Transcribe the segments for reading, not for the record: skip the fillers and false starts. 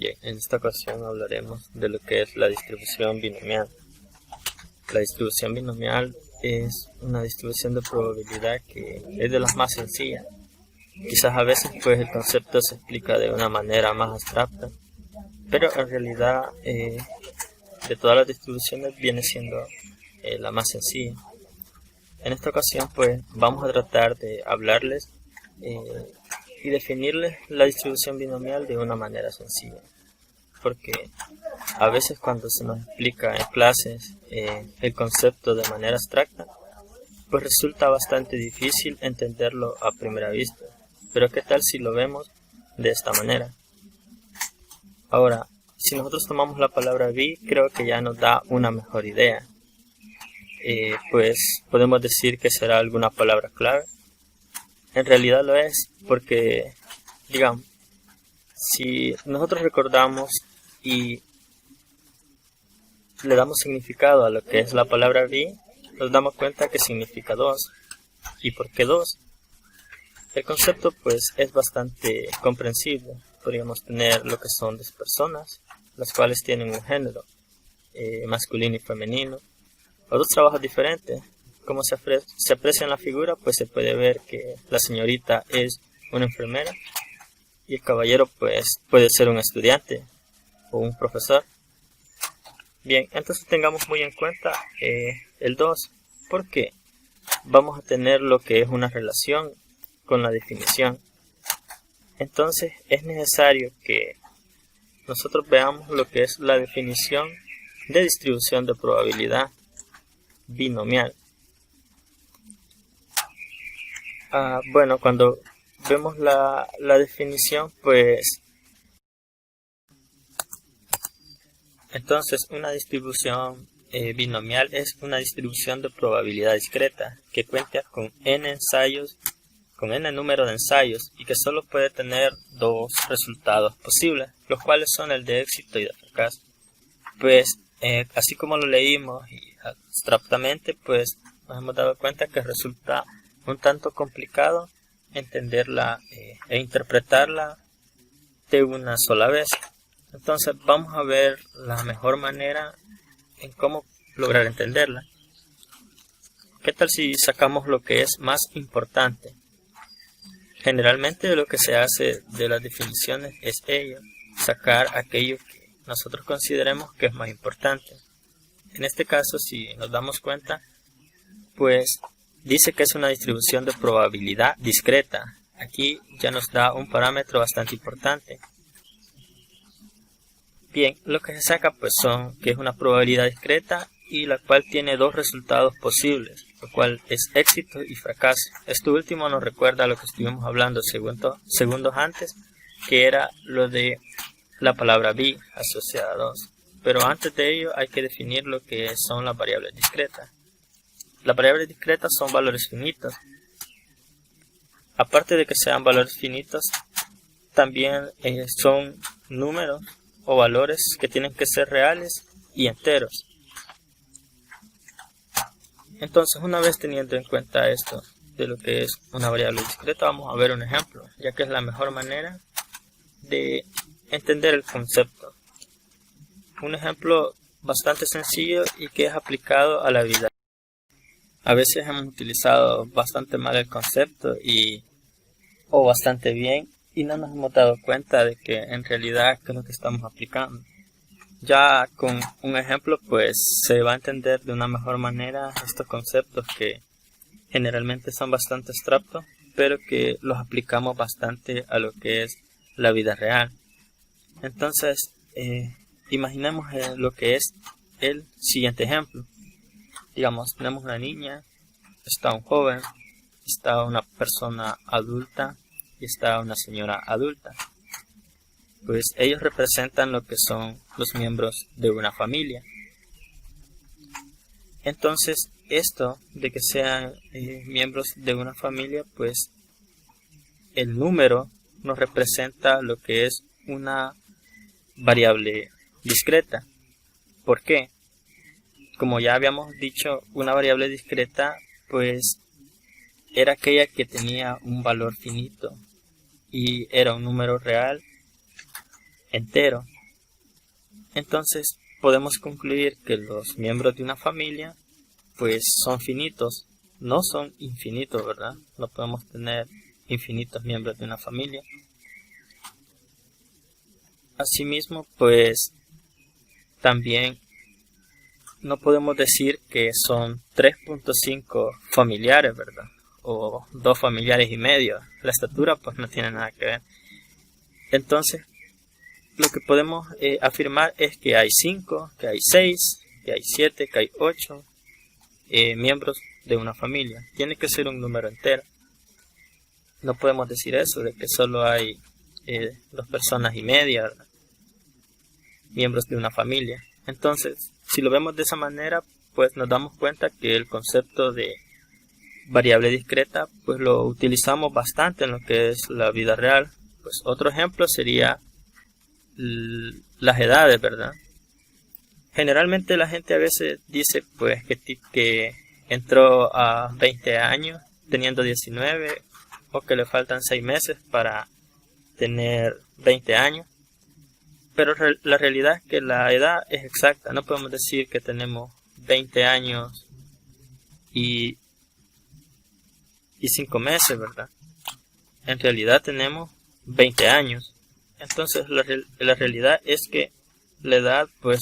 Bien, en esta ocasión hablaremos de lo que es la distribución binomial. La distribución binomial es una distribución de probabilidad que es de las más sencillas. Quizás a veces pues el concepto se explica de una manera más abstracta, pero en realidad de todas las distribuciones viene siendo la más sencilla. En esta ocasión pues vamos a tratar de hablarles y definirles la distribución binomial de una manera sencilla, porque a veces cuando se nos explica en clases el concepto de manera abstracta, pues resulta bastante difícil entenderlo a primera vista. Pero ¿qué tal si lo vemos de esta manera? Ahora, si nosotros tomamos la palabra bi, creo que ya nos da una mejor idea. Pues podemos decir que será alguna palabra clave. En realidad lo es, porque, digamos, si nosotros recordamos y le damos significado a lo que es la palabra bi, nos damos cuenta que significa dos. ¿Y por qué dos? El concepto pues es bastante comprensible. Podríamos tener lo que son dos personas, las cuales tienen un género, masculino y femenino, o dos trabajos diferentes. Como se aprecia en la figura, pues se puede ver que la señorita es una enfermera y el caballero pues puede ser un estudiante o un profesor. Bien, entonces tengamos muy en cuenta el 2, porque vamos a tener lo que es una relación con la definición. Entonces es necesario que nosotros veamos lo que es la definición de distribución de probabilidad binomial. Bueno, cuando vemos la definición, pues entonces una distribución binomial es una distribución de probabilidad discreta que cuenta con n ensayos, con n número de ensayos, y que solo puede tener dos resultados posibles, los cuales son el de éxito y de fracaso. Pues así como lo leímos y abstractamente, pues nos hemos dado cuenta que resulta un tanto complicado entenderla e interpretarla de una sola vez. Entonces vamos a ver la mejor manera en cómo lograr entenderla. ¿Qué tal si sacamos lo que es más importante? Generalmente lo que se hace de las definiciones es sacar aquello que nosotros consideremos que es más importante. En este caso, si nos damos cuenta, pues dice que es una distribución de probabilidad discreta. Aquí ya nos da un parámetro bastante importante. Bien, lo que se saca pues son que es una probabilidad discreta y la cual tiene dos resultados posibles, lo cual es éxito y fracaso. Esto último nos recuerda a lo que estuvimos hablando segundos antes, que era lo de la palabra bi asociada a 2. Pero antes de ello hay que definir lo que son las variables discretas. Las variables discretas son valores finitos. Aparte de que sean valores finitos, también son números o valores que tienen que ser reales y enteros. Entonces, una vez teniendo en cuenta esto de lo que es una variable discreta, vamos a ver un ejemplo, ya que es la mejor manera de entender el concepto. Un ejemplo bastante sencillo y que es aplicado a la vida. A veces hemos utilizado bastante mal el concepto o bastante bien, y no nos hemos dado cuenta de que en realidad es lo que estamos aplicando. Ya con un ejemplo pues se va a entender de una mejor manera estos conceptos que generalmente son bastante abstractos, pero que los aplicamos bastante a lo que es la vida real. Entonces imaginemos lo que es el siguiente ejemplo. Digamos, tenemos una niña, está un joven, está una persona adulta y está una señora adulta. Pues ellos representan lo que son los miembros de una familia. Entonces, esto de que sean miembros de una familia, pues el número nos representa lo que es una variable discreta. ¿Por qué? Como ya habíamos dicho, una variable discreta pues era aquella que tenía un valor finito y era un número real entero. Entonces podemos concluir que los miembros de una familia pues son finitos, no son infinitos, ¿verdad? No podemos tener infinitos miembros de una familia. Asimismo, pues también no podemos decir que son 3.5 familiares, ¿verdad? O 2 familiares y medio. La estatura pues no tiene nada que ver. Entonces, lo que podemos afirmar es que hay 5, que hay 6, que hay 7, que hay 8 miembros de una familia. Tiene que ser un número entero. No podemos decir eso, de que solo hay 2 personas y media, ¿verdad?, miembros de una familia. Entonces, si lo vemos de esa manera, pues nos damos cuenta que el concepto de variable discreta pues lo utilizamos bastante en lo que es la vida real. Pues otro ejemplo sería las edades, ¿verdad? Generalmente la gente a veces dice pues que entró a 20 años teniendo 19, o que le faltan 6 meses para tener 20 años. Pero la realidad es que la edad es exacta. No podemos decir que tenemos 20 años y 5 meses, ¿verdad? En realidad tenemos 20 años. Entonces la realidad es que la edad pues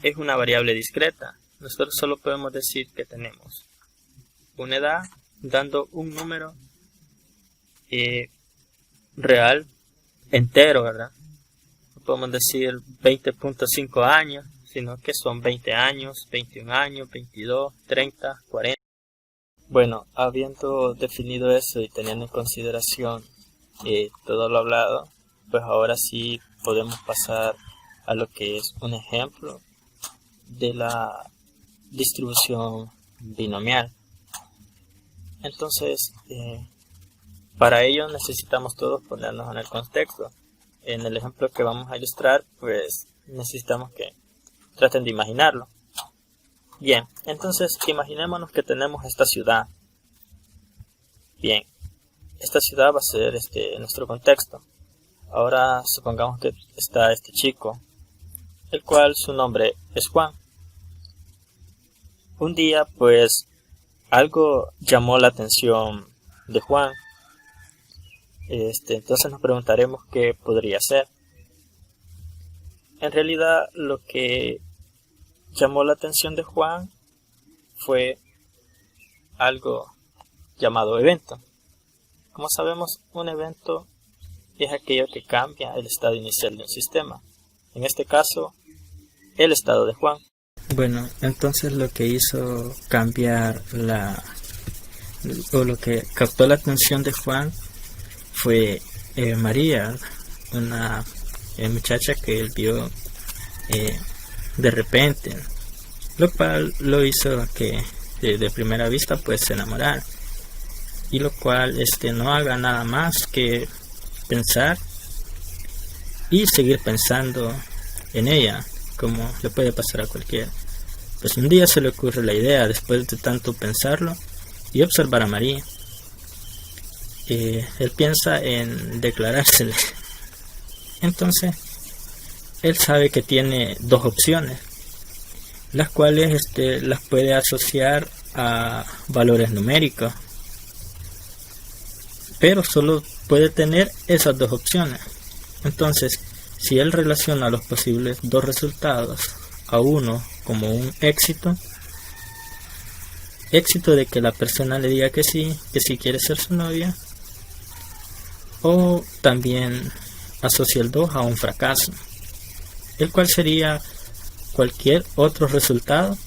es una variable discreta. Nosotros solo podemos decir que tenemos una edad dando un número real entero, ¿verdad? No podemos decir 20.5 años, sino que son 20 años, 21 años, 22, 30, 40. Bueno, habiendo definido eso y teniendo en consideración todo lo hablado, pues ahora sí podemos pasar a lo que es un ejemplo de la distribución binomial. Entonces, para ello necesitamos todos ponernos en el contexto. En el ejemplo que vamos a ilustrar, pues necesitamos que traten de imaginarlo. Bien, entonces imaginémonos que tenemos esta ciudad. Bien, esta ciudad va a ser nuestro contexto. Ahora supongamos que está este chico, el cual su nombre es Juan. Un día, pues, algo llamó la atención de Juan. Entonces nos preguntaremos qué podría ser. En realidad, lo que llamó la atención de Juan fue algo llamado evento. Como sabemos, un evento es aquello que cambia el estado inicial de un sistema. En este caso, el estado de Juan. Bueno, entonces lo que hizo cambiar lo que captó la atención de Juan fue María, una muchacha que él vio de repente, lo cual lo hizo que de primera vista pues se enamorara, y lo cual no haga nada más que pensar y seguir pensando en ella, como le puede pasar a cualquiera. Pues un día se le ocurre la idea, después de tanto pensarlo y observar a María. Él piensa en declarársele. Entonces él sabe que tiene 2 opciones, las cuales las puede asociar a valores numéricos, pero solo puede tener esas 2 opciones. Entonces, si él relaciona los posibles 2 resultados a uno como un éxito de que la persona le diga que sí quiere ser su novia, o también asocia el 2 a un fracaso, el cual sería cualquier otro resultado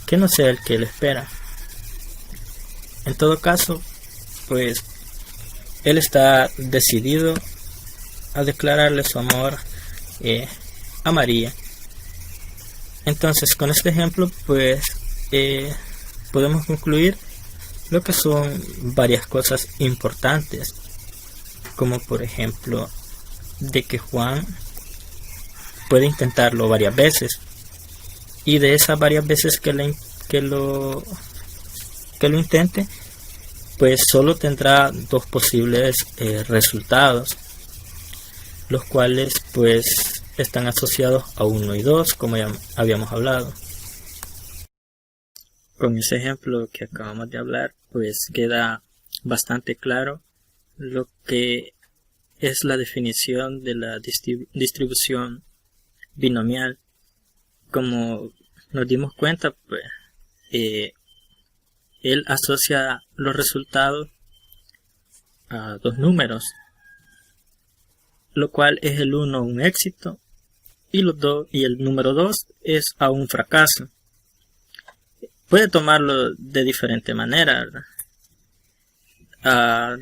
que no sea el que él espera. En todo caso, pues él está decidido a declararle su amor a María. Entonces, con este ejemplo, pues podemos concluir lo que son varias cosas importantes, como por ejemplo de que Juan puede intentarlo varias veces, y de esas varias veces que lo intente, pues solo tendrá 2 posibles resultados, los cuales pues están asociados a 1 y 2, como ya habíamos hablado. Con ese ejemplo que acabamos de hablar, pues queda bastante claro lo que es la definición de la distribución binomial. Como nos dimos cuenta, pues él asocia los resultados a dos números, lo cual es el 1 un éxito y el número 2 es a un fracaso. Puede tomarlo de diferente manera, ¿verdad?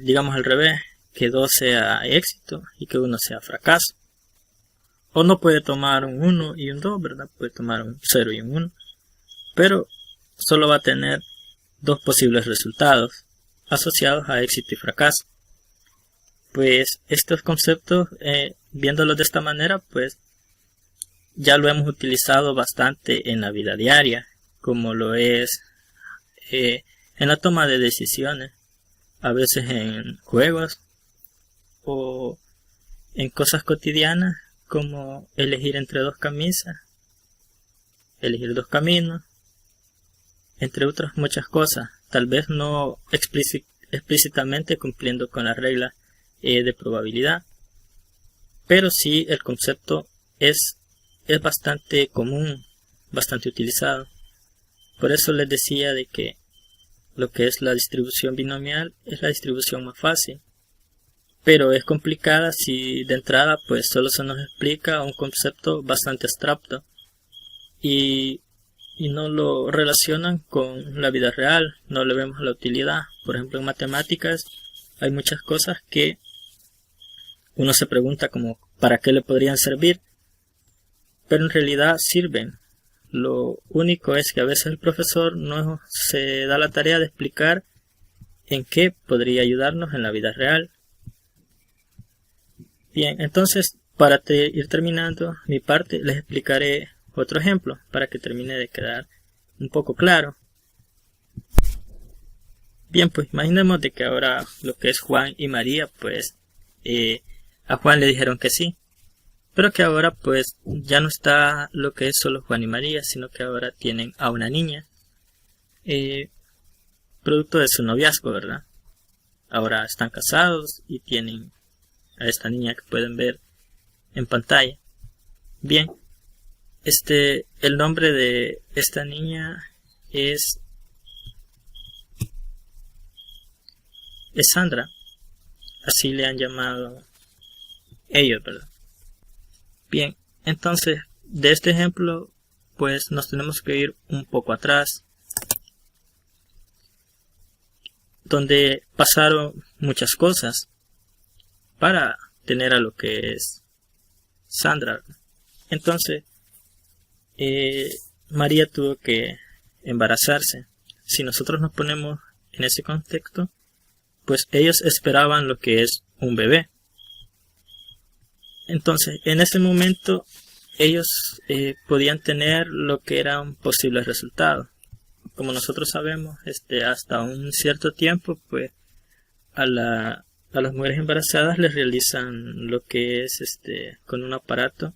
Digamos al revés, que 2 sea éxito y que 1 sea fracaso. O no puede tomar un 1 y un 2, ¿verdad? Puede tomar un 0 y un 1. Pero solo va a tener dos posibles resultados asociados a éxito y fracaso. Pues estos conceptos, viéndolos de esta manera, pues ya lo hemos utilizado bastante en la vida diaria, como lo es en la toma de decisiones, a veces en juegos o en cosas cotidianas como elegir entre dos camisas, elegir dos caminos, entre otras muchas cosas, tal vez no explícitamente cumpliendo con las reglas de probabilidad, pero sí el concepto es bastante común, bastante utilizado. Por eso les decía de que lo que es la distribución binomial es la distribución más fácil, pero es complicada si de entrada pues solo se nos explica un concepto bastante abstracto y no lo relacionan con la vida real, no le vemos la utilidad. Por ejemplo, en matemáticas hay muchas cosas que uno se pregunta como ¿para qué le podrían servir? Pero en realidad sirven. Lo único es que a veces el profesor no se da la tarea de explicar en qué podría ayudarnos en la vida real. Bien, entonces para ir terminando mi parte les explicaré otro ejemplo para que termine de quedar un poco claro. Bien, pues imaginemos de que ahora lo que es Juan y María, pues a Juan le dijeron que sí, pero que ahora pues ya no está lo que es solo Juan y María, sino que ahora tienen a una niña, producto de su noviazgo, ¿verdad? Ahora están casados y tienen a esta niña que pueden ver en pantalla. Bien, el nombre de esta niña es Sandra, así le han llamado ellos, ¿verdad? Bien, entonces de este ejemplo pues nos tenemos que ir un poco atrás, donde pasaron muchas cosas para tener a lo que es Sandra. Entonces María tuvo que embarazarse. Si nosotros nos ponemos en ese contexto, pues ellos esperaban lo que es un bebé. Entonces en ese momento ellos podían tener lo que era un posible resultado. Como nosotros sabemos, hasta un cierto tiempo pues a las mujeres embarazadas les realizan lo que es con un aparato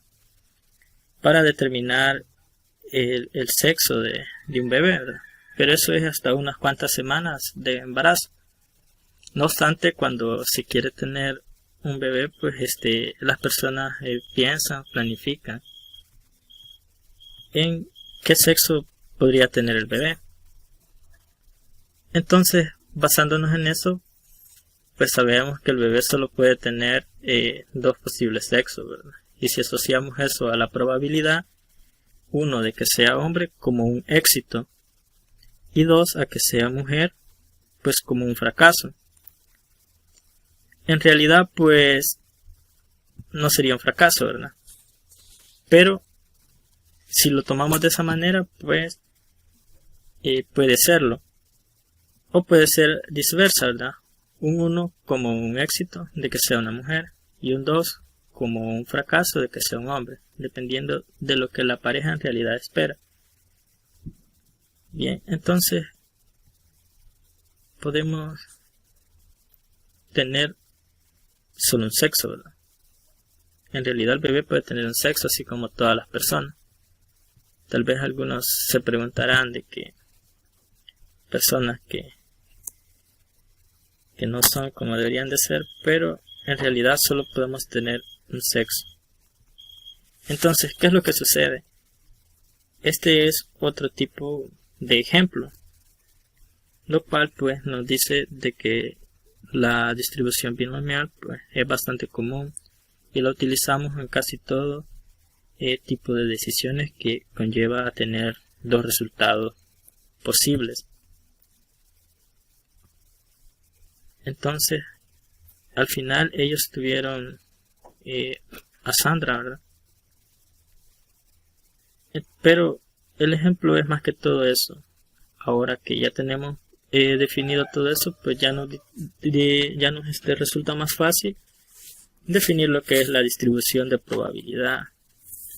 para determinar el sexo de un bebé, ¿verdad? Pero eso es hasta unas cuantas semanas de embarazo. No obstante, cuando se quiere tener un bebé, pues las personas piensan, planifican en qué sexo podría tener el bebé. Entonces, basándonos en eso, pues sabemos que el bebé solo puede tener dos posibles sexos, ¿verdad? Y si asociamos eso a la probabilidad, 1 de que sea hombre como un éxito y 2 a que sea mujer pues como un fracaso. En realidad pues no sería un fracaso, ¿verdad? Pero si lo tomamos de esa manera pues puede serlo, o puede ser viceversa, ¿verdad? Un 1 como un éxito de que sea una mujer y un 2 como un fracaso de que sea un hombre, dependiendo de lo que la pareja en realidad espera. Bien, entonces podemos tener solo un sexo, ¿verdad? en realidad el bebé puede tener un sexo así como todas las personas. Tal vez algunos se preguntarán de que personas que no son como deberían de ser, pero en realidad solo podemos tener un sexo. Entonces, ¿qué es lo que sucede? Este es otro tipo de ejemplo, lo cual pues nos dice de que la distribución binomial pues, es bastante común y la utilizamos en casi todo tipo de decisiones que conlleva a tener dos resultados posibles. Entonces, al final ellos tuvieron a Sandra, ¿verdad? Pero el ejemplo es más que todo eso. Ahora que ya tenemos definido todo eso, pues ya nos resulta más fácil definir lo que es la distribución de probabilidad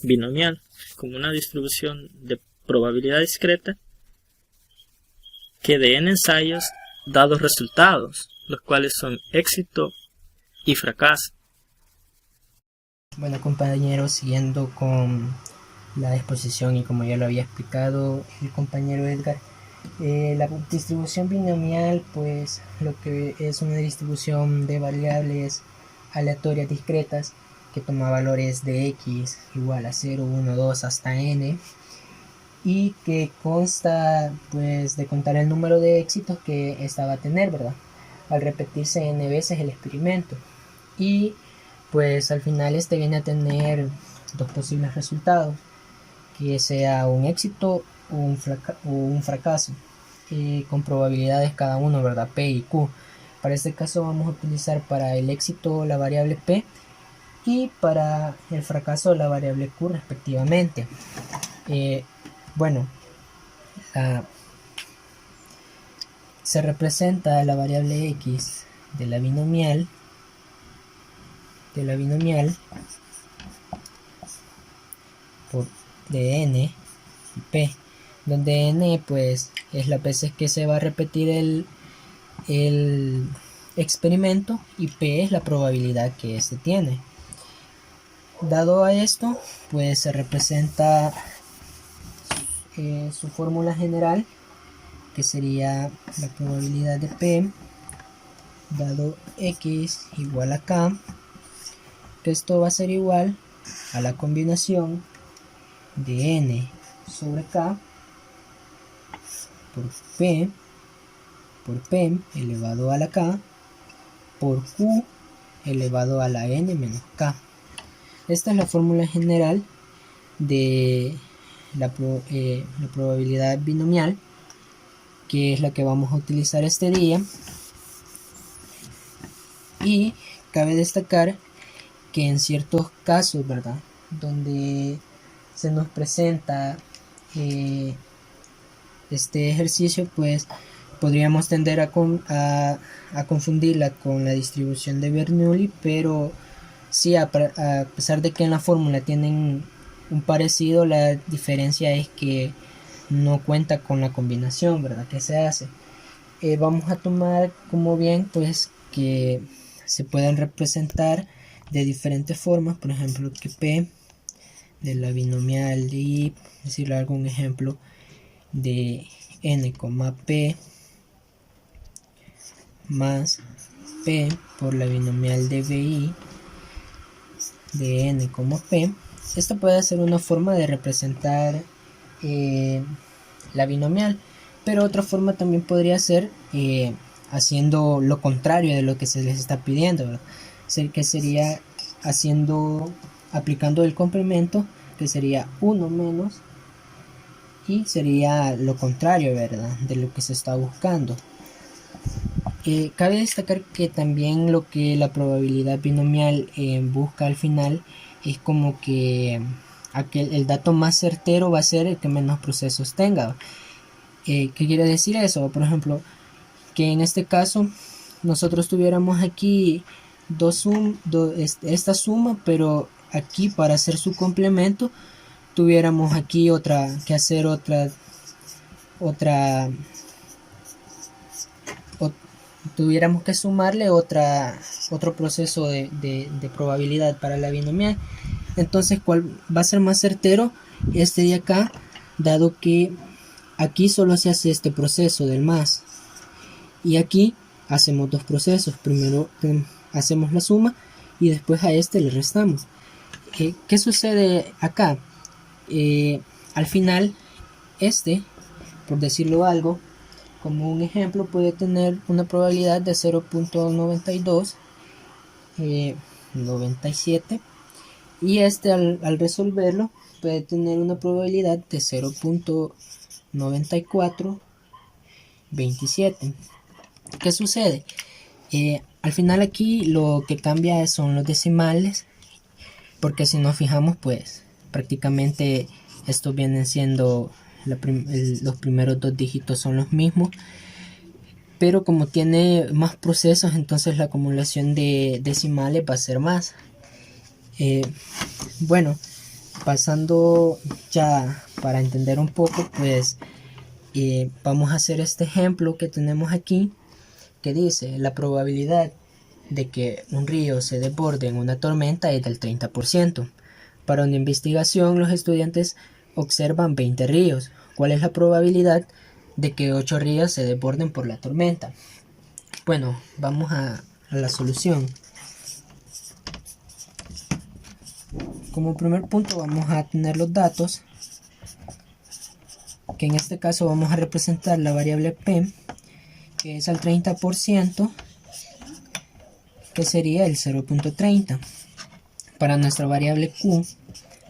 binomial como una distribución de probabilidad discreta que de n ensayos da dos resultados, los cuales son éxito y fracaso. Bueno, compañeros, siguiendo con la exposición y como ya lo había explicado el compañero Edgar, la distribución binomial pues lo que es una distribución de variables aleatorias discretas que toma valores de x igual a 0, 1, 2 hasta n y que consta pues de contar el número de éxitos que esta va a tener, ¿verdad? Al repetirse n veces el experimento, y pues al final este viene a tener dos posibles resultados, que sea un éxito o un fracaso, con probabilidades cada uno, ¿verdad? P y Q. Para este caso vamos a utilizar para el éxito la variable P y para el fracaso la variable Q respectivamente. Bueno, se representa la variable X de la binomial por de n y p, donde n pues es las veces que se va a repetir el experimento y p es la probabilidad que este tiene. Dado a esto, pues se representa su fórmula general, que sería la probabilidad de p dado x igual a k, que esto va a ser igual a la combinación de n sobre k por p elevado a la k por q elevado a la n menos k. Esta es la fórmula general de la probabilidad binomial, que es la que vamos a utilizar este día. Y cabe destacar que en ciertos casos, ¿verdad?, donde se nos presenta este ejercicio, pues podríamos tender a confundirla con la distribución de Bernoulli, pero sí, a pesar de que en la fórmula tienen un parecido, la diferencia es que no cuenta con la combinación, ¿verdad?, que se hace. Vamos a tomar como bien pues que se pueden representar de diferentes formas, por ejemplo que P de la binomial de I, decirle algún ejemplo de n, P más P por la binomial de BI de n, P. Esta puede ser una forma de representar la binomial, pero otra forma también podría ser haciendo lo contrario de lo que se les está pidiendo, ¿verdad? Que sería aplicando el complemento, que sería 1 menos, y sería lo contrario, ¿verdad?, de lo que se está buscando. Cabe destacar que también lo que la probabilidad binomial busca al final es como que el dato más certero va a ser el que menos procesos tenga. ¿Qué quiere decir eso? Por ejemplo, que en este caso nosotros tuviéramos aquí esta suma, pero aquí para hacer su complemento tuviéramos aquí que hacer tuviéramos que sumarle otro proceso de probabilidad para la binomial. Entonces, ¿cuál va a ser más certero? Este de acá, dado que aquí solo se hace este proceso del más, y aquí hacemos dos procesos. Primero hacemos la suma y después a este le restamos. ¿Qué sucede acá? Al final, este, por decirlo algo, como un ejemplo, puede tener una probabilidad de 0.92, 97, y este al resolverlo puede tener una probabilidad de 0.94, 27. ¿Qué sucede? Al final aquí lo que cambia son los decimales, porque si nos fijamos, pues prácticamente estos vienen siendo los primeros dos dígitos son los mismos, pero como tiene más procesos, entonces la acumulación de decimales va a ser más. Bueno, pasando ya para entender un poco, pues vamos a hacer este ejemplo que tenemos aquí, que dice la probabilidad de que un río se desborde en una tormenta es del 30%. Para una investigación, los estudiantes observan 20 ríos. ¿Cuál es la probabilidad de que 8 ríos se desborden por la tormenta? Bueno, vamos a la solución. Como primer punto vamos a tener los datos, que en este caso vamos a representar la variable P, que es al 30%, que sería el 0.30. Para nuestra variable Q,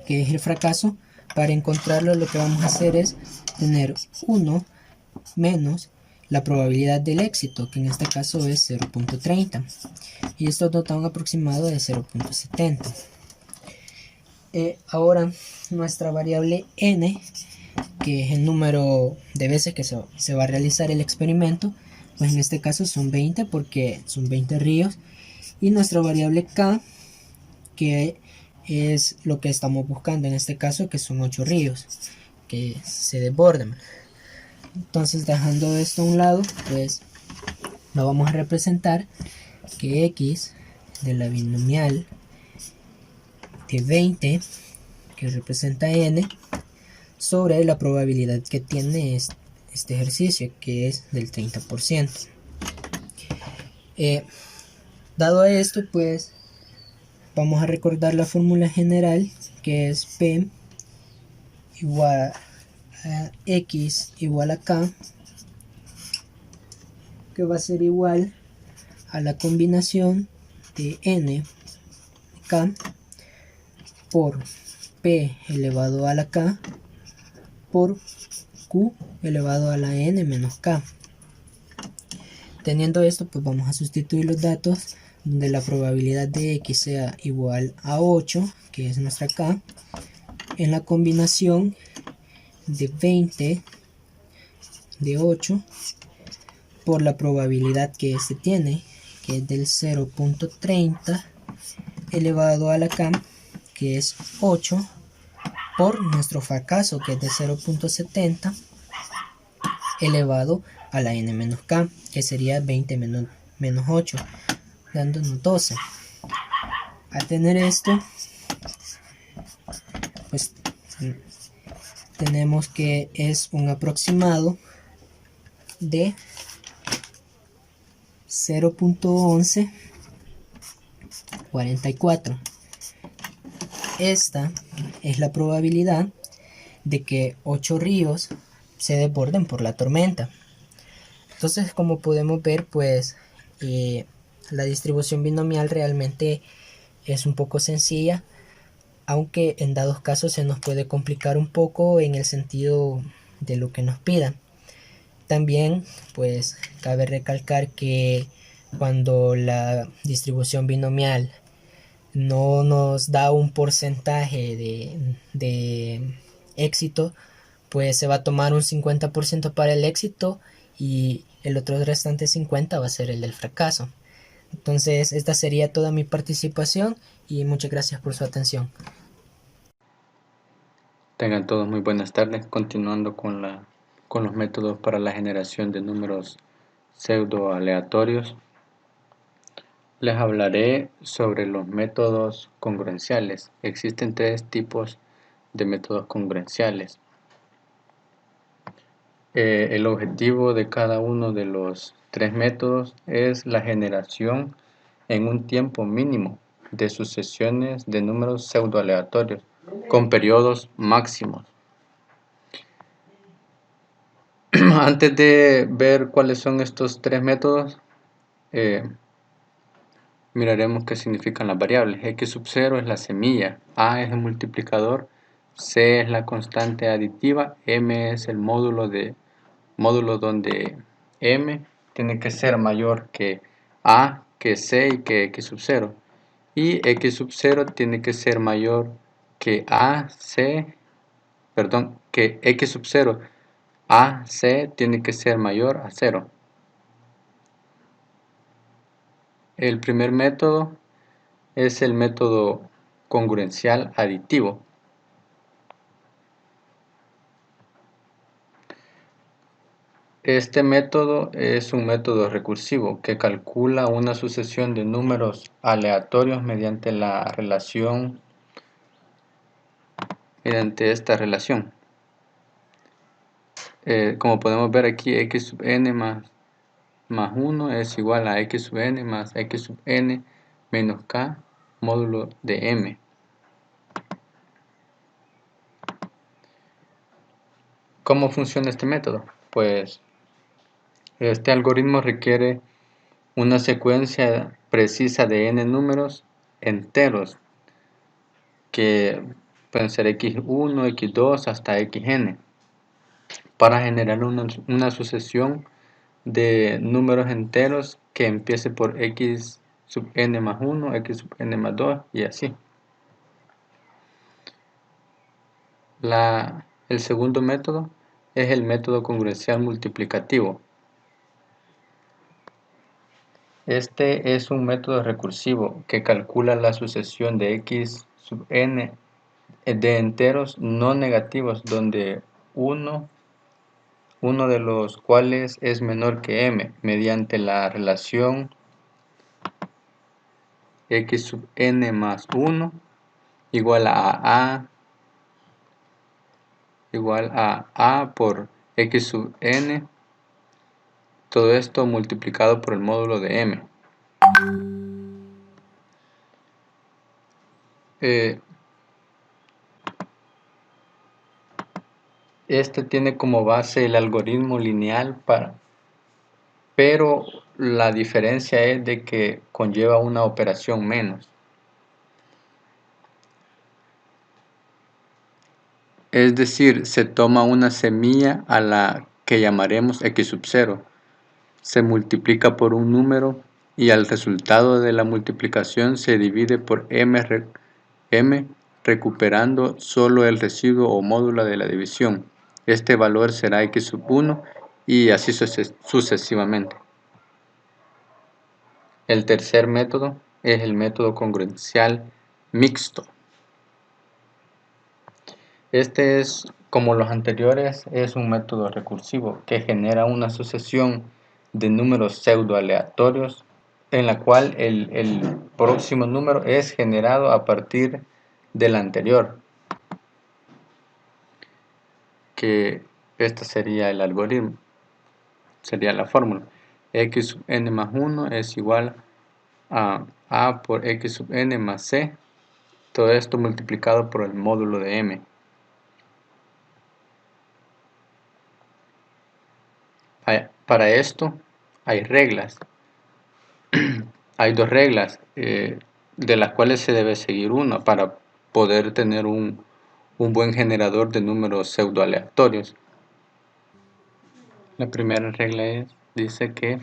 que es el fracaso, para encontrarlo lo que vamos a hacer es tener 1 menos la probabilidad del éxito, que en este caso es 0.30, y esto nos da un aproximado de 0.70. Ahora nuestra variable n, que es el número de veces que se va a realizar el experimento, pues en este caso son 20 porque son 20 ríos, y nuestra variable k, que es lo que estamos buscando en este caso, que son 8 ríos que se desbordan. Entonces, dejando esto a un lado, pues lo vamos a representar que x de la binomial de 20, que representa n, sobre la probabilidad que tiene este ejercicio, que es del 30%. Dado a esto, pues vamos a recordar la fórmula general, que es P igual a X igual a K, que va a ser igual a la combinación de N K por P elevado a la K por Q elevado a la N menos K. Teniendo esto, pues vamos a sustituir los datos donde la probabilidad de X sea igual a 8, que es nuestra K, en la combinación de 20 de 8 por la probabilidad que este tiene, que es del 0.30 elevado a la K, que es 8, por nuestro fracaso, que es de 0.70 elevado a la n menos k, que sería 20 menos 8, dándonos 12. Al tener esto, pues tenemos que es un aproximado de 0.1144. Esta es la probabilidad de que 8 ríos se desborden por la tormenta. Entonces, como podemos ver, pues la distribución binomial realmente es un poco sencilla, aunque en dados casos se nos puede complicar un poco en el sentido de lo que nos pidan. También, pues, cabe recalcar que cuando la distribución binomial no nos da un porcentaje de éxito, pues se va a tomar un 50% para el éxito y el otro restante 50 va a ser el del fracaso. Entonces, esta sería toda mi participación y muchas gracias por su atención. Tengan todos muy buenas tardes, continuando con los métodos para la generación de números pseudo aleatorios, les hablaré sobre los métodos congruenciales. Existen tres tipos de métodos congruenciales. El objetivo de cada uno de los tres métodos es la generación en un tiempo mínimo de sucesiones de números pseudoaleatorios con periodos máximos. Antes de ver cuáles son estos tres métodos, miraremos qué significan las variables. X sub 0 es la semilla, A es el multiplicador, C es la constante aditiva, M es el módulo donde M tiene que ser mayor que A, que C y que X sub 0. Y X sub 0 tiene que ser mayor que que X sub 0. AC tiene que ser mayor a 0. El primer método es el método congruencial aditivo. Este método es un método recursivo que calcula una sucesión de números aleatorios mediante esta relación. Como podemos ver aquí, x sub n más 1 es igual a x sub n más x sub n menos k módulo de m. ¿Cómo funciona este método? Pues este algoritmo requiere una secuencia precisa de n números enteros que pueden ser x1, x2 hasta xn para generar una sucesión de números enteros que empiece por x sub n más 1, x sub n más 2 y así. El segundo método es el método congruencial multiplicativo. Este es un método recursivo que calcula la sucesión de x sub n de enteros no negativos donde uno de los cuales es menor que m mediante la relación x sub n más 1 igual a a por x sub n, todo esto multiplicado por el módulo de m. Este tiene como base el algoritmo lineal, pero la diferencia es de que conlleva una operación menos. Es decir, se toma una semilla a la que llamaremos x sub 0, se multiplica por un número y al resultado de la multiplicación se divide por m recuperando solo el residuo o módulo de la división. Este valor será x sub 1 y así sucesivamente. El tercer método es el método congruencial mixto. Este es, como los anteriores, es un método recursivo que genera una sucesión de números pseudoaleatorios en la cual el próximo número es generado a partir del anterior, que este sería el algoritmo, sería la fórmula. X sub n más 1 es igual a a por x sub n más c, todo esto multiplicado por el módulo de m. Para esto hay reglas. Hay dos reglas de las cuales se debe seguir una para poder tener un buen generador de números pseudoaleatorios. La primera regla dice que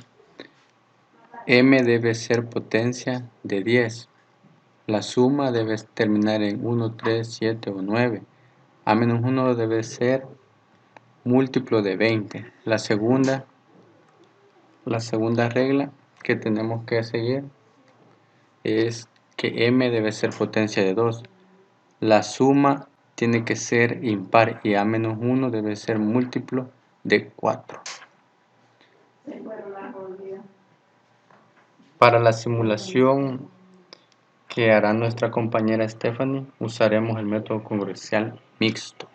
m debe ser potencia de 10. La suma debe terminar en 1, 3, 7 o 9. A menos 1 debe ser múltiplo de 20. La segunda regla que tenemos que seguir es que m debe ser potencia de 2. La suma tiene que ser impar y a menos 1 debe ser múltiplo de 4. Para la simulación que hará nuestra compañera Stephanie, usaremos el método congruencial mixto.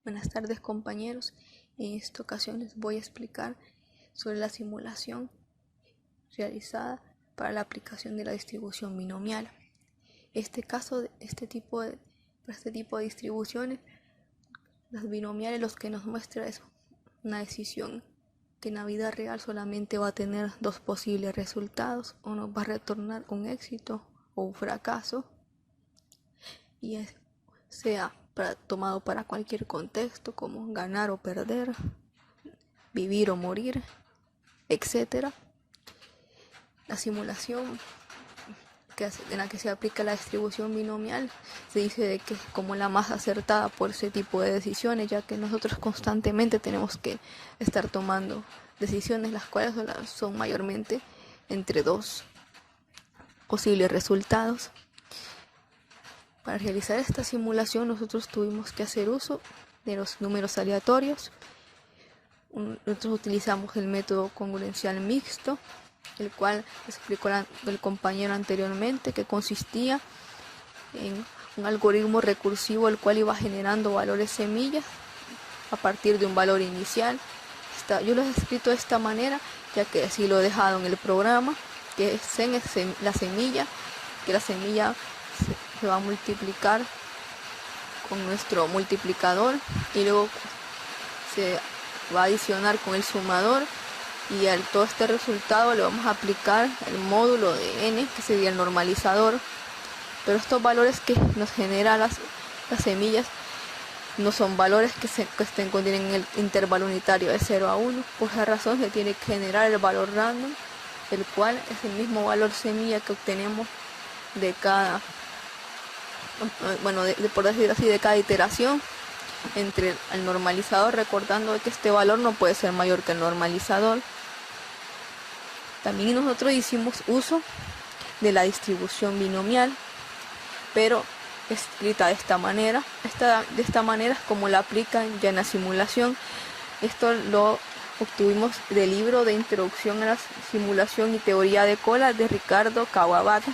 Buenas tardes, compañeros. En esta ocasión les voy a explicar sobre la simulación realizada para la aplicación de la distribución binomial. Para este tipo de distribuciones, las binomiales los que nos muestra es una decisión que en la vida real solamente va a tener dos posibles resultados: o nos va a retornar un éxito o un fracaso, y sea tomado para cualquier contexto, como ganar o perder, vivir o morir, etc. La simulación en la que se aplica la distribución binomial se dice de que es como la más acertada por ese tipo de decisiones, ya que nosotros constantemente tenemos que estar tomando decisiones, las cuales son mayormente entre dos posibles resultados. Para realizar esta simulación nosotros tuvimos que hacer uso de los números aleatorios. Nosotros utilizamos el método congruencial mixto, el cual explicó el compañero anteriormente, que consistía en un algoritmo recursivo el cual iba generando valores semillas a partir de un valor inicial. Yo lo he escrito de esta manera, ya que así lo he dejado en el programa, que es la semilla se va a multiplicar con nuestro multiplicador y luego se va a adicionar con el sumador, y a todo este resultado le vamos a aplicar el módulo de n, que sería el normalizador. Pero estos valores que nos generan las semillas no son valores que contienen el intervalo unitario de 0 a 1. Por esa razón se tiene que generar el valor random, el cual es el mismo valor semilla que obtenemos de cada, por decir así, de cada iteración entre el normalizador, recordando que este valor no puede ser mayor que el normalizador. También nosotros hicimos uso de la distribución binomial, pero escrita de esta manera. De esta manera es como la aplican ya en la simulación. Esto lo obtuvimos del libro de Introducción a la Simulación y Teoría de Cola de Ricardo Kawabata.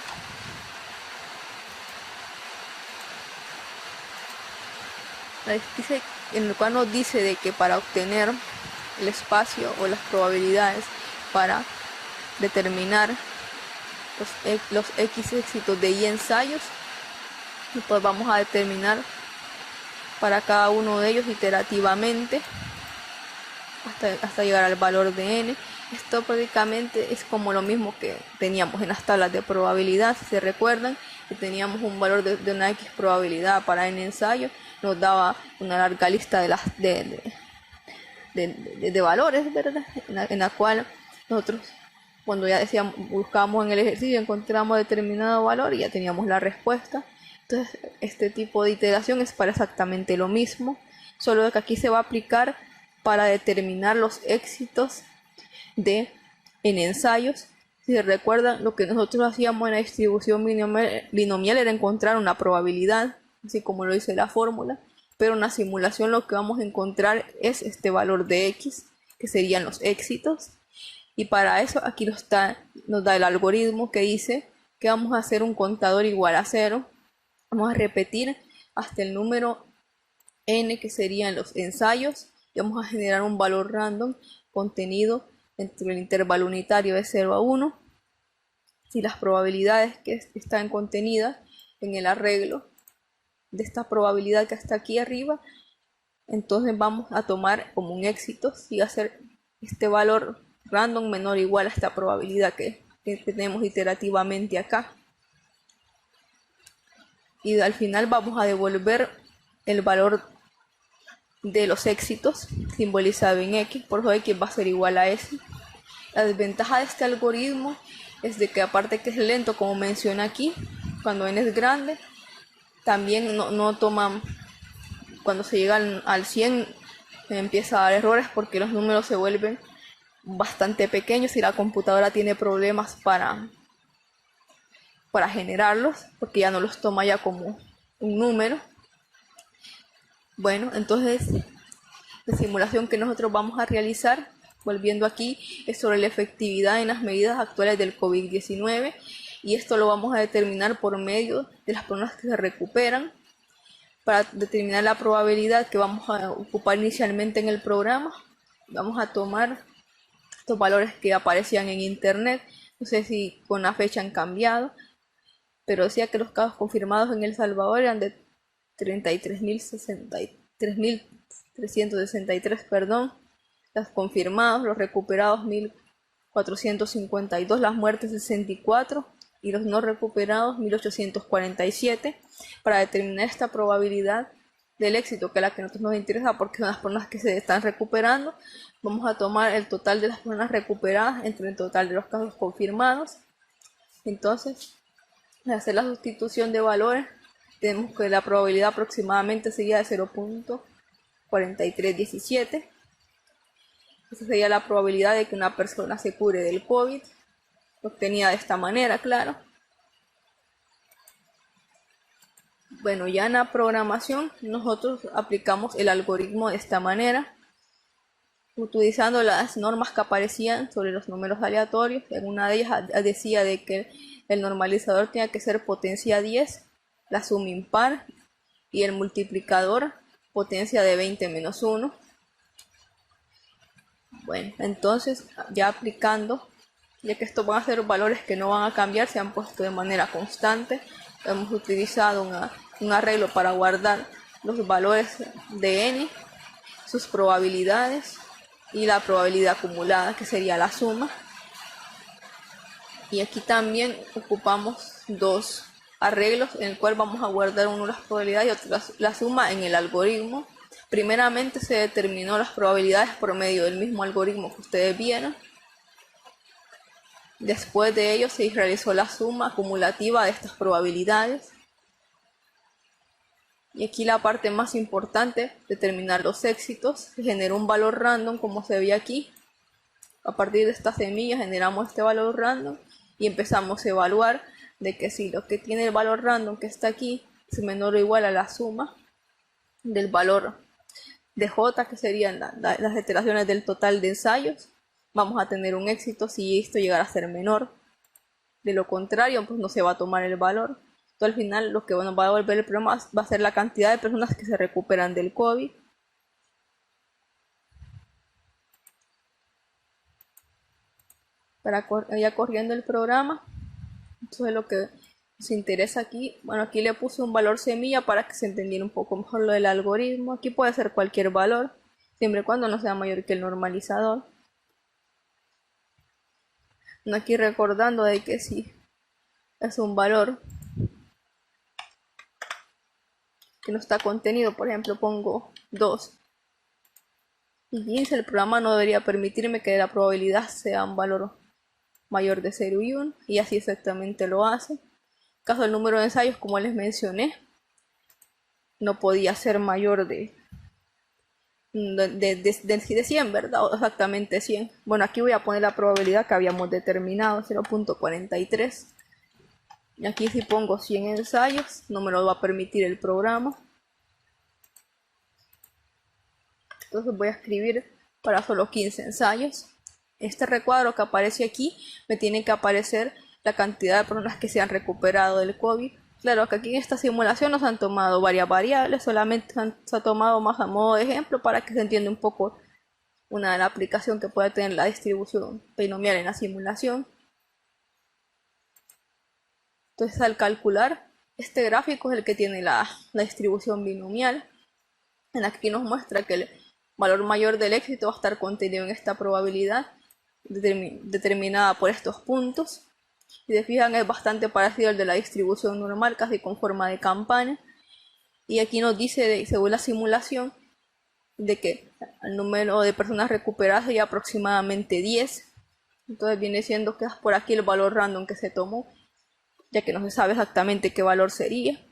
En el cual nos dice de que para obtener el espacio o las probabilidades para determinar los X éxitos de Y ensayos, pues vamos a determinar para cada uno de ellos iterativamente hasta llegar al valor de n. Esto prácticamente es como lo mismo que teníamos en las tablas de probabilidad. Si se recuerdan, que teníamos un valor de una X probabilidad para n ensayos, nos daba una larga lista de valores, ¿verdad? En la cual nosotros, cuando ya buscábamos en el ejercicio, encontramos determinado valor y ya teníamos la respuesta. Entonces, este tipo de iteración es para exactamente lo mismo, solo que aquí se va a aplicar para determinar los éxitos de n ensayos. Si se recuerdan, lo que nosotros hacíamos en la distribución binomial era encontrar una probabilidad, así como lo dice la fórmula, pero en la simulación lo que vamos a encontrar es este valor de x, que serían los éxitos. Y para eso aquí nos da el algoritmo que dice que vamos a hacer un contador igual a 0. Vamos a repetir hasta el número n, que serían los ensayos, y vamos a generar un valor random contenido entre el intervalo unitario de 0 a 1. Si las probabilidades que están contenidas en el arreglo de esta probabilidad que está aquí arriba, entonces vamos a tomar como un éxito y hacer este valor random menor o igual a esta probabilidad que tenemos iterativamente acá. Y al final vamos a devolver el valor de los éxitos simbolizado en x, por eso x va a ser igual a s. La desventaja de este algoritmo es de que, aparte que es lento, como menciona aquí, cuando n es grande, también no toma, cuando se llega al 100 empieza a dar errores porque los números se vuelven bastante pequeños y la computadora tiene problemas para generarlos, porque ya no los toma ya como un número. Bueno, entonces la simulación que nosotros vamos a realizar volviendo aquí, es sobre la efectividad en las medidas actuales del COVID-19, y esto lo vamos a determinar por medio de las personas que se recuperan. Para determinar la probabilidad que vamos a ocupar inicialmente en el programa, vamos a tomar estos valores que aparecían en internet. No sé si con la fecha han cambiado, pero decía que los casos confirmados en El Salvador eran de 33.363, perdón, los confirmados, los recuperados 1.452, las muertes 64 y los no recuperados 1.847. Para determinar esta probabilidad del éxito, que es la que a nosotros nos interesa porque son las personas que se están recuperando, vamos a tomar el total de las personas recuperadas entre el total de los casos confirmados. Entonces, al hacer la sustitución de valores, tenemos que la probabilidad aproximadamente sería de 0.4317. Esa sería la probabilidad de que una persona se cure del COVID, obtenida de esta manera, claro. Bueno, ya en la programación nosotros aplicamos el algoritmo de esta manera, utilizando las normas que aparecían sobre los números aleatorios. En una de ellas decía de que el normalizador tenía que ser potencia 10, la suma impar, y el multiplicador potencia de 20 menos 1. Bueno, entonces ya aplicando, ya que estos van a ser valores que no van a cambiar, se han puesto de manera constante. Hemos utilizado un arreglo para guardar los valores de n, sus probabilidades y la probabilidad acumulada, que sería la suma. Y aquí también ocupamos dos arreglos en el cual vamos a guardar uno las probabilidades y otro la suma en el algoritmo. Primeramente se determinó las probabilidades por medio del mismo algoritmo que ustedes vieron. Después de ello se realizó la suma acumulativa de estas probabilidades. Y aquí la parte más importante, determinar los éxitos. Se generó un valor random, como se ve aquí. A partir de esta semilla generamos este valor random y empezamos a evaluar de que si lo que tiene el valor random que está aquí es menor o igual a la suma del valor de J, que serían las iteraciones del total de ensayos, vamos a tener un éxito si esto llegara a ser menor. De lo contrario, pues no se va a tomar el valor. Entonces, al final lo que nos va a devolver el problema va a ser la cantidad de personas que se recuperan del COVID. Para ya corriendo el programa, entonces lo que nos interesa aquí, bueno, aquí le puse un valor semilla para que se entendiera un poco mejor lo del algoritmo. Aquí puede ser cualquier valor, siempre y cuando no sea mayor que el normalizador. Aquí recordando de que si es un valor que no está contenido, por ejemplo pongo 2 y 15, el programa no debería permitirme que la probabilidad sea un valor mayor de 0 y 1, y así exactamente lo hace. En caso del número de ensayos, como les mencioné, no podía ser mayor de 100, ¿verdad? O exactamente 100. Bueno, aquí voy a poner la probabilidad que habíamos determinado, 0.43. Y aquí si pongo 100 ensayos, no me lo va a permitir el programa. Entonces voy a escribir para solo 15 ensayos. Este recuadro que aparece aquí me tiene que aparecer la cantidad de personas que se han recuperado del COVID. Claro que aquí en esta simulación nos han tomado varias variables, solamente se ha tomado más a modo de ejemplo para que se entienda un poco una de la aplicación que puede tener la distribución binomial en la simulación. Entonces, al calcular, este gráfico es el que tiene la distribución binomial, en la que aquí nos muestra que el valor mayor del éxito va a estar contenido en esta probabilidad determinada por estos puntos. Si se fijan, es bastante parecido al de la distribución normal, casi con forma de campana. Y aquí nos dice, según la simulación, de que el número de personas recuperadas sería aproximadamente 10. Entonces viene siendo que es por aquí el valor random que se tomó, ya que no se sabe exactamente qué valor sería.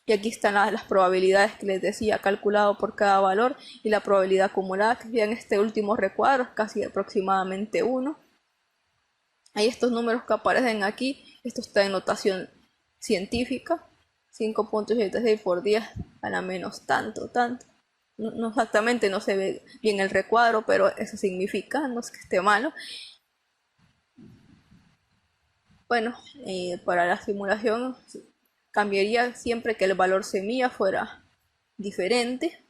Y aquí están las probabilidades que les decía, calculado por cada valor, y la probabilidad acumulada, que en este último recuadro es casi aproximadamente 1. Hay estos números que aparecen aquí, esto está en notación científica, 5.86 por 10 a la menos tanto. no exactamente, no se ve bien el recuadro, pero eso significa, no es que esté malo. Bueno, para la simulación cambiaría siempre que el valor semilla fuera diferente.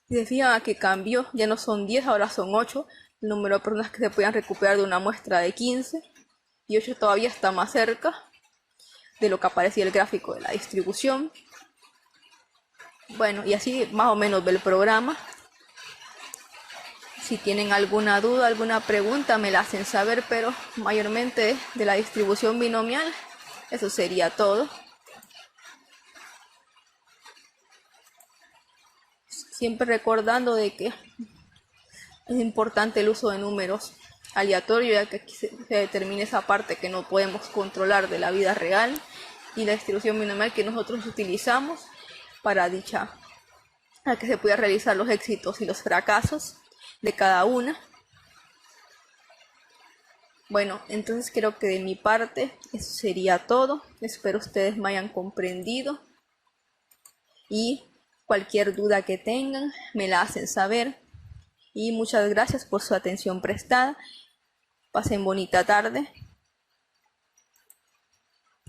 Si se fijan que cambió, ya no son 10, ahora son 8. El número de personas que se puedan recuperar de una muestra de 15. Y 8 todavía está más cerca de lo que aparecía el gráfico de la distribución. Bueno, y así más o menos ve el programa. Si tienen alguna duda, alguna pregunta, me la hacen saber, pero mayormente de la distribución binomial, eso sería todo. Siempre recordando de que es importante el uso de números aleatorios, ya que aquí se determina esa parte que no podemos controlar de la vida real, y la distribución binomial que nosotros utilizamos para que se puedan realizar los éxitos y los fracasos de cada una. Bueno, entonces creo que de mi parte eso sería todo. Espero ustedes me hayan comprendido y cualquier duda que tengan me la hacen saber. Y muchas gracias por su atención prestada. Pasen bonita tarde.